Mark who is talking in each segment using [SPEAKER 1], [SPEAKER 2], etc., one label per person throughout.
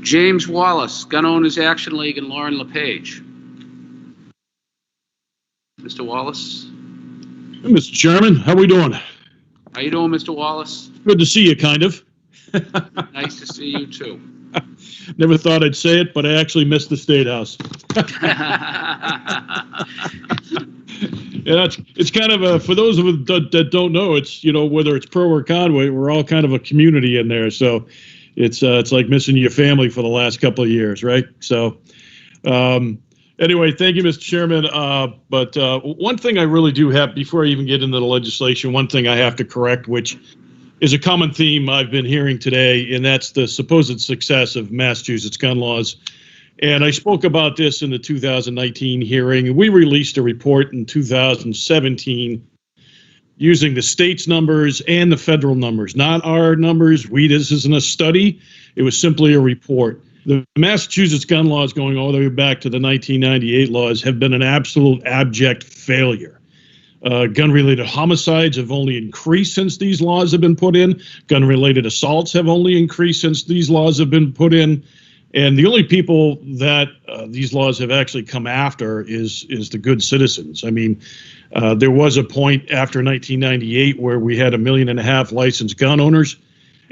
[SPEAKER 1] James Wallace, Gun Owners Action League, and Lauren LePage. Mr. Wallace.
[SPEAKER 2] Hey, Mr. Chairman, how we doing?
[SPEAKER 1] How you doing, Mr. Wallace?
[SPEAKER 2] Good to see you, kind of.
[SPEAKER 1] Nice to see you, too.
[SPEAKER 2] Never thought I'd say it, but I actually missed the State House. Yeah, it's kind of a, for those of us that don't know, it's, you know, whether it's pro or con, we're all kind of a community in there. So it's like missing your family for the last couple of years, right? So anyway, thank you, Mr. Chairman. But one thing I really do have, before I even get into the legislation, one thing I have to correct, which is a common theme I've been hearing today, and that's the supposed success of Massachusetts gun laws. And I spoke about this in the 2019 hearing. We released a report in 2017 using the state's numbers and the federal numbers, not our numbers. This isn't a study. It was simply a report. The Massachusetts gun laws, going all the way back to the 1998 laws, have been an absolute abject failure. Gun-related homicides have only increased since these laws have been put in. Gun-related assaults have only increased since these laws have been put in. And the only people that these laws have actually come after is the good citizens. I mean, there was a point after 1998 where we had 1.5 million licensed gun owners,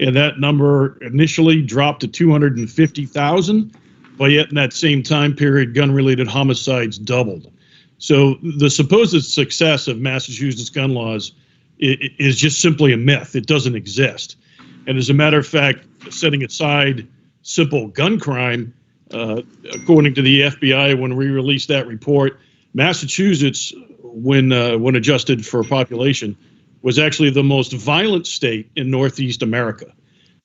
[SPEAKER 2] and that number initially dropped to 250,000, but yet in that same time period, gun-related homicides doubled. So the supposed success of Massachusetts gun laws is just simply a myth. It doesn't exist. And as a matter of fact, setting aside simple gun crime, according to the FBI, when we released that report, Massachusetts, when adjusted for population, was actually the most violent state in Northeast America.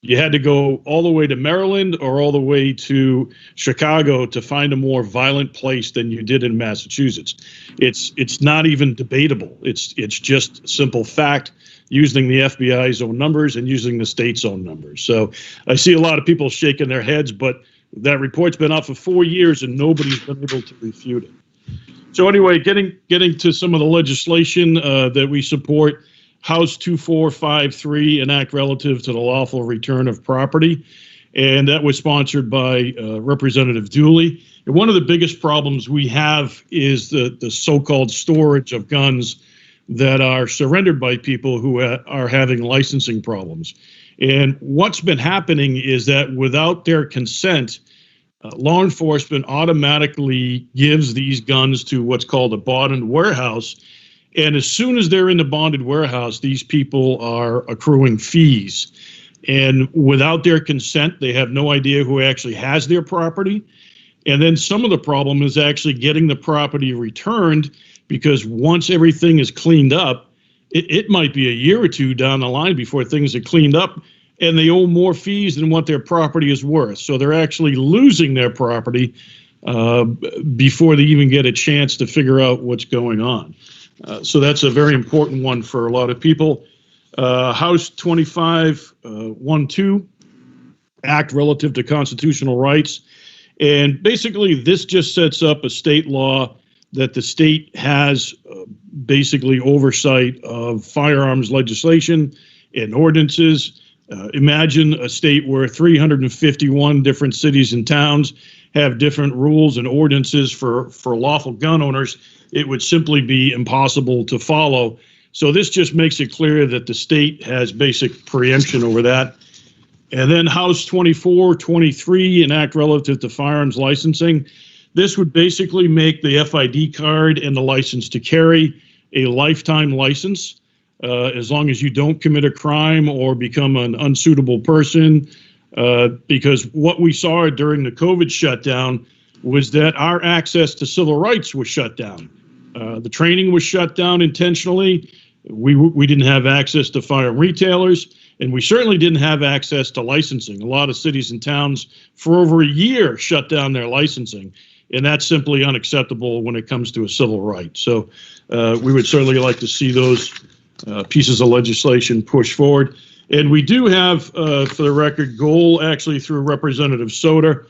[SPEAKER 2] You had to go all the way to Maryland or all the way to Chicago to find a more violent place than you did in Massachusetts. It's not even debatable. It's just simple fact, using the FBI's own numbers and using the state's own numbers. So I see a lot of people shaking their heads, but that report's been out for 4 years and nobody's been able to refute it. So anyway, getting to some of the legislation that we support. House 2453, an act relative to the lawful return of property, and that was sponsored by Representative Dooley. And one of the biggest problems we have is the so-called storage of guns that are surrendered by people who are having licensing problems. And what's been happening is that without their consent, law enforcement automatically gives these guns to what's called a bonded warehouse. And as soon as they're in the bonded warehouse, these people are accruing fees. And without their consent, they have no idea who actually has their property. And then some of the problem is actually getting the property returned, because once everything is cleaned up, it might be a year or two down the line before things are cleaned up, and they owe more fees than what their property is worth. So they're actually losing their property before they even get a chance to figure out what's going on. So that's a very important one for a lot of people. House 2512, act relative to constitutional rights. And basically, this just sets up a state law that the state has basically oversight of firearms legislation and ordinances. Imagine a state where 351 different cities and towns have different rules and ordinances for lawful gun owners. It would simply be impossible to follow. So this just makes it clear that the state has basic preemption over that. And then House 2423, an act relative to firearms licensing. This would basically make the FID card and the license to carry a lifetime license, as long as you don't commit a crime or become an unsuitable person. Because what we saw during the COVID shutdown was that our access to civil rights was shut down. The training was shut down intentionally. We didn't have access to firearm retailers, and we certainly didn't have access to licensing. A lot of cities and towns for over a year shut down their licensing, and that's simply unacceptable when it comes to a civil right. So we would certainly like to see those pieces of legislation pushed forward. And we do have, for the record, goal actually through Representative Soder,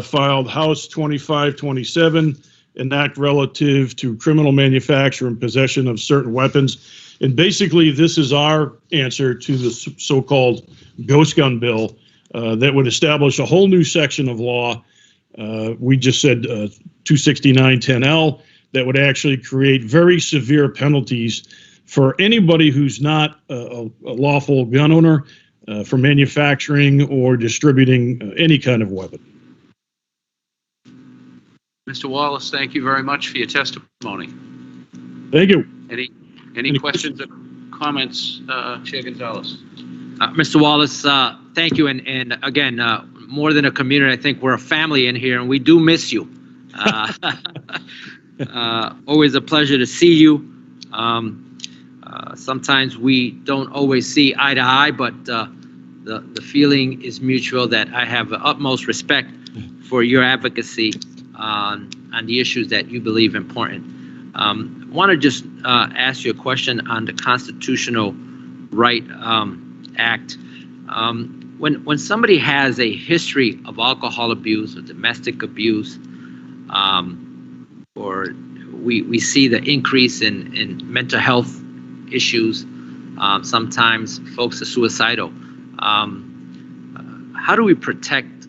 [SPEAKER 2] filed House 2527, an act relative to criminal manufacture and possession of certain weapons. And basically, this is our answer to the so-called ghost gun bill that would establish a whole new section of law. We just said 26910L, that would actually create very severe penalties for anybody who's not a lawful gun owner for manufacturing or distributing any kind of weapon.
[SPEAKER 1] Mr. Wallace, thank you very much for your testimony.
[SPEAKER 2] Thank you.
[SPEAKER 1] Any questions or comments, Chair Gonzalez?
[SPEAKER 3] Mr. Wallace, thank you. And again, more than a community, I think we're a family in here, and we do miss you. Always a pleasure to see you. Sometimes we don't always see eye to eye, but the feeling is mutual that I have the utmost respect for your advocacy on the issues that you believe important. I want to just ask you a question on the Constitutional Right Act. When somebody has a history of alcohol abuse or domestic abuse, or we see the increase in mental health issues, sometimes folks are suicidal. How do we protect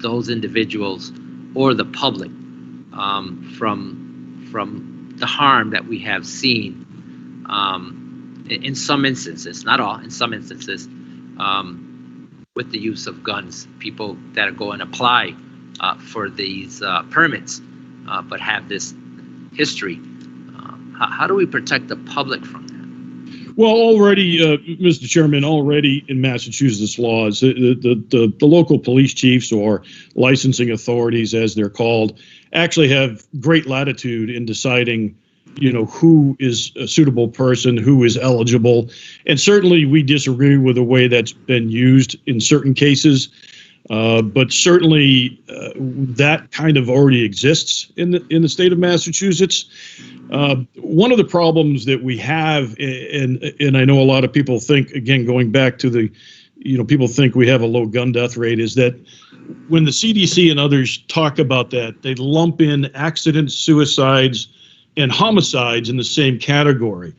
[SPEAKER 3] those individuals or the public from the harm that we have seen in some instances, not all, in some instances, with the use of guns, people that go and apply for these permits, but have this history. How do we protect the public from that?
[SPEAKER 2] Well, already, Mr. Chairman, already in Massachusetts laws, the local police chiefs or licensing authorities, as they're called, actually have great latitude in deciding, who is a suitable person, who is eligible. And certainly we disagree with the way that's been used in certain cases. But certainly that kind of already exists in the state of Massachusetts. One of the problems that we have, and I know a lot of people think, again, going back to people think we have a low gun death rate, is that when the CDC and others talk about that, they lump in accidents, suicides, and homicides in the same category.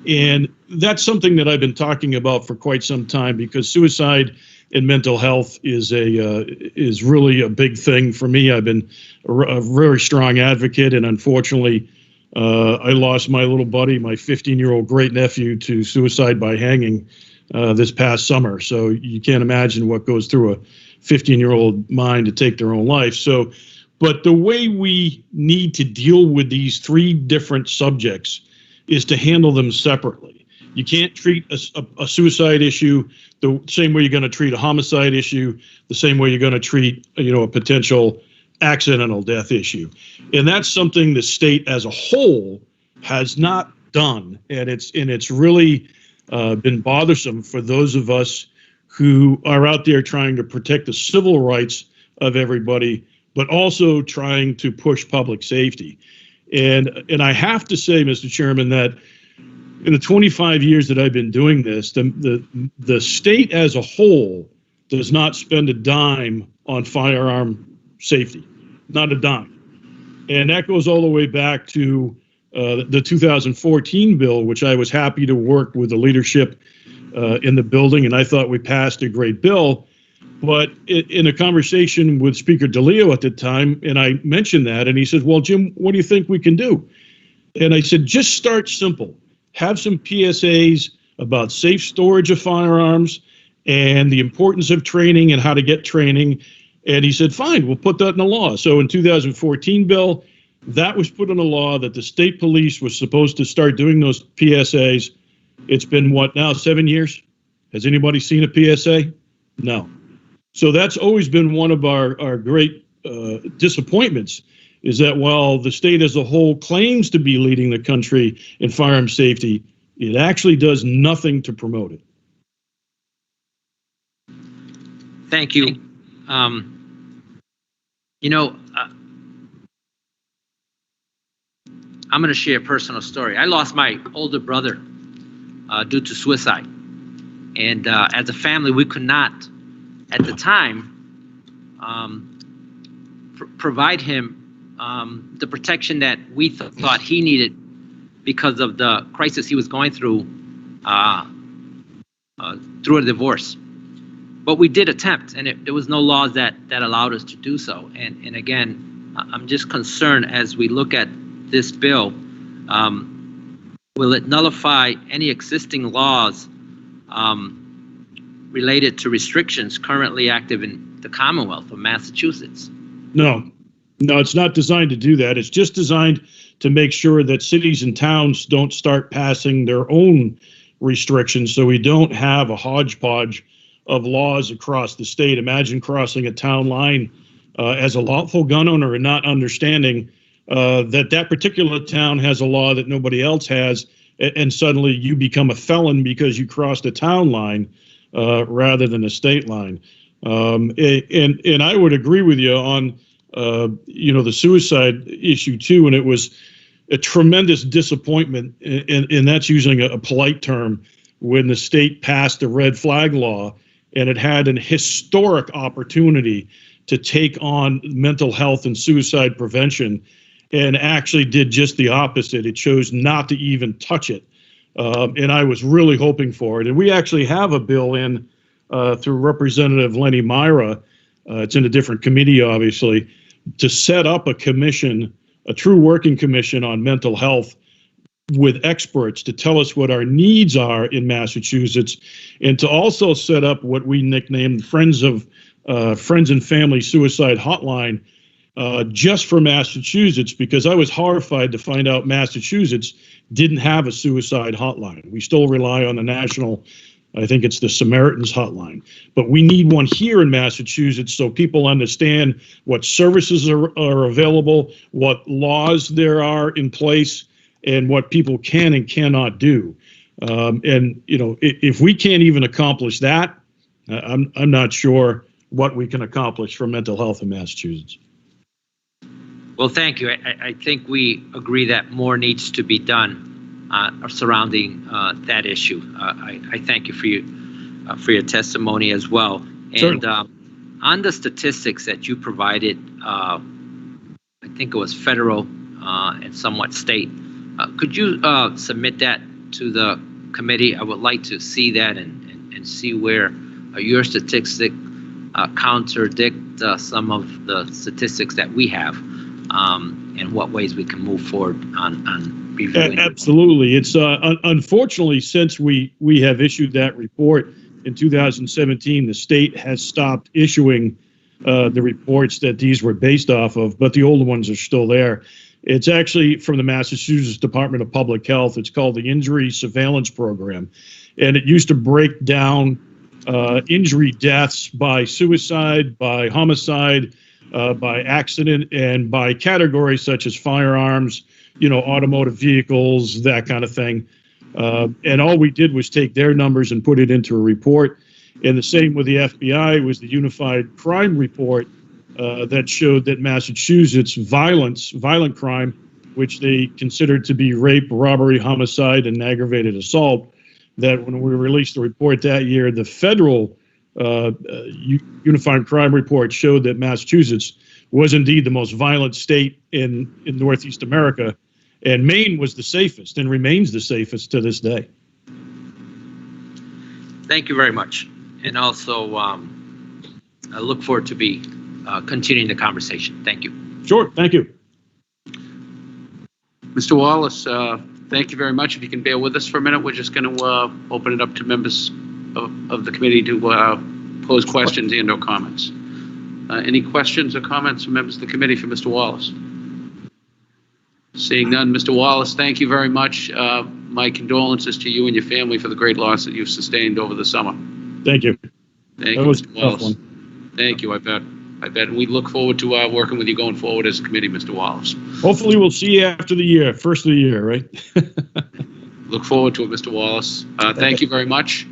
[SPEAKER 2] And that's something that I've been talking about for quite some time, because suicide and mental health is really a big thing for me. I've been a very strong advocate, and unfortunately, I lost my little buddy, my 15-year-old great nephew, to suicide by hanging this past summer. So you can't imagine what goes through a 15-year-old mind to take their own life. So, but the way we need to deal with these three different subjects is to handle them separately. You can't treat a suicide issue the same way you're going to treat a homicide issue, the same way you're going to treat, a potential accidental death issue. And that's something the state as a whole has not done. And it's really been bothersome for those of us who are out there trying to protect the civil rights of everybody, but also trying to push public safety. And I have to say, Mr. Chairman, that in the 25 years that I've been doing this, the state as a whole does not spend a dime on firearm safety, not a dime. And that goes all the way back to the 2014 bill, which I was happy to work with the leadership in the building, and I thought we passed a great bill. But in a conversation with Speaker DeLeo at the time, and I mentioned that, and he said, well, Jim, what do you think we can do? And I said, just start simple. Have some PSAs about safe storage of firearms and the importance of training and how to get training. And he said, fine, we'll put that in the law. So in 2014 bill, that was put in a law that the state police was supposed to start doing those PSAs. It's been what now, 7 years? Has anybody seen a PSA? No. So that's always been one of our great disappointments, is that while the state as a whole claims to be leading the country in firearm safety, it actually does nothing to promote it.
[SPEAKER 3] Thank you. I'm going to share a personal story. I lost my older brother due to suicide. And as a family, we could not, at the time, provide him the protection that we thought he needed because of the crisis he was going through a divorce. but we did attempt, and there was no laws that allowed us to do so. And again, I'm just concerned as we look at this bill, will it nullify any existing laws related to restrictions currently active in the Commonwealth of Massachusetts?
[SPEAKER 2] No, it's not designed to do that. It's just designed to make sure that cities and towns don't start passing their own restrictions, so we don't have a hodgepodge of laws across the state. Imagine crossing a town line as a lawful gun owner and not understanding that particular town has a law that nobody else has, and suddenly you become a felon because you crossed a town line rather than a state line. And I would agree with you on the suicide issue too, and it was a tremendous disappointment, and that's using a polite term, when the state passed the red flag law, and it had an historic opportunity to take on mental health and suicide prevention, and actually did just the opposite. It chose not to even touch it. And I was really hoping for it. And we actually have a bill in through Representative Lenny Myra. It's in a different committee, obviously, to set up a commission, a true working commission on mental health with experts to tell us what our needs are in Massachusetts, and to also set up what we nicknamed Friends and Family Suicide Hotline just for Massachusetts, because I was horrified to find out Massachusetts didn't have a suicide hotline. We still rely on the national, I think it's the Samaritan's hotline, but we need one here in Massachusetts so people understand what services are available, what laws there are in place, and what people can and cannot do. And if we can't even accomplish that, I'm not sure what we can accomplish for mental health in Massachusetts.
[SPEAKER 3] Well, thank you. I think we agree that more needs to be done surrounding that issue. I thank you for your testimony as well. And on the statistics that you provided, I think it was federal and somewhat state. Could you submit that to the committee? I would like to see that and see where your statistics contradict some of the statistics that we have, and what ways we can move forward on reviewing.
[SPEAKER 2] Absolutely. It's unfortunately, since we have issued that report in 2017, the state has stopped issuing the reports that these were based off of, but the older ones are still there. It's actually from the Massachusetts Department of Public Health. It's called the Injury Surveillance Program, and it used to break down injury deaths by suicide, by homicide, by accident, and by categories such as firearms, automotive vehicles, that kind of thing. And all we did was take their numbers and put it into a report. And the same with the FBI was the Unified Crime Report that showed that Massachusetts violent crime, which they considered to be rape, robbery, homicide, and aggravated assault, that when we released the report that year, the federal Unified Crime Report showed that Massachusetts was indeed the most violent state in Northeast America, and Maine was the safest and remains the safest to this day.
[SPEAKER 3] Thank you very much. And also, I look forward to be continuing the conversation. Thank you.
[SPEAKER 2] Sure. Thank you.
[SPEAKER 1] Mr. Wallace, thank you very much. If you can bear with us for a minute, we're just going to open it up to members of the committee to pose questions and/or comments. Any questions or comments from members of the committee for Mr. Wallace? Seeing none, Mr. Wallace, thank you very much. My condolences to you and your family for the great loss that you've sustained over the summer.
[SPEAKER 2] Thank you.
[SPEAKER 1] Thank you, Mr. Wallace. Thank you. I bet. And we look forward to working with you going forward as a committee, Mr. Wallace.
[SPEAKER 2] Hopefully we'll see you after the year, first of the year, right?
[SPEAKER 1] Look forward to it, Mr. Wallace. Thank you very much.